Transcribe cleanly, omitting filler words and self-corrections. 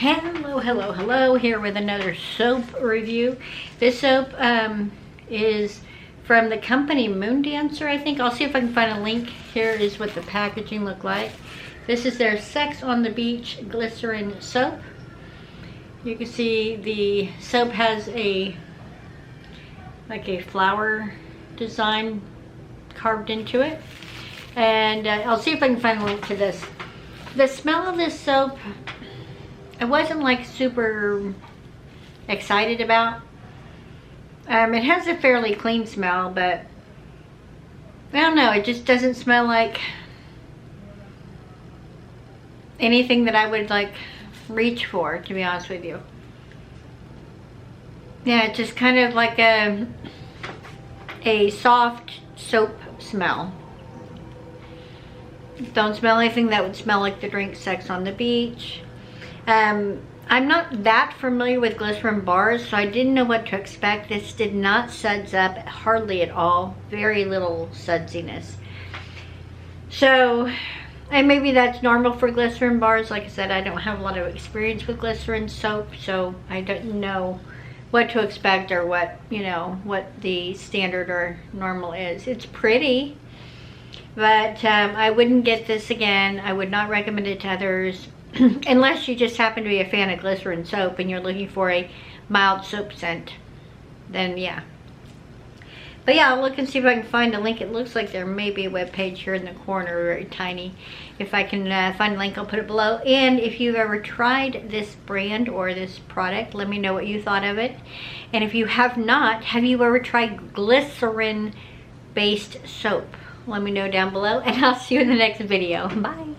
Hello, hello, hello, here with another soap review. This soap is from the company Moon Dancer, I think. I'll see if I can find a link. Here is what the packaging looked like. This is their Sex on the Beach Glycerin Soap. You can see the soap has like a flower design carved into it. And I'll see if I can find a link to this. The smell of this soap, I wasn't like super excited about. It has a fairly clean smell, but I don't know, it just doesn't smell like anything that I would like reach for, to be honest with you. Yeah, it's just kind of like a soft soap smell. Don't smell anything that would smell like the drink Sex on the Beach. I'm not that familiar with glycerin bars, so I didn't know what to expect. This did not suds up hardly at all. Very little sudsiness. So, and maybe that's normal for glycerin bars. Like I said, I don't have a lot of experience with glycerin soap, so I don't know what to expect or what, you know, what the standard or normal is. It's pretty, but I wouldn't get this again. I would not recommend it to others. Unless you just happen to be a fan of glycerin soap and you're looking for a mild soap scent, then yeah. But yeah, I'll look and see if I can find a link. It looks like there may be a web page here in the corner, very tiny. If I can find a link, I'll put it below. And if you've ever tried this brand or this product, let me know what you thought of it. And if you have not, have you ever tried glycerin-based soap? Let me know down below, and I'll see you in the next video. Bye.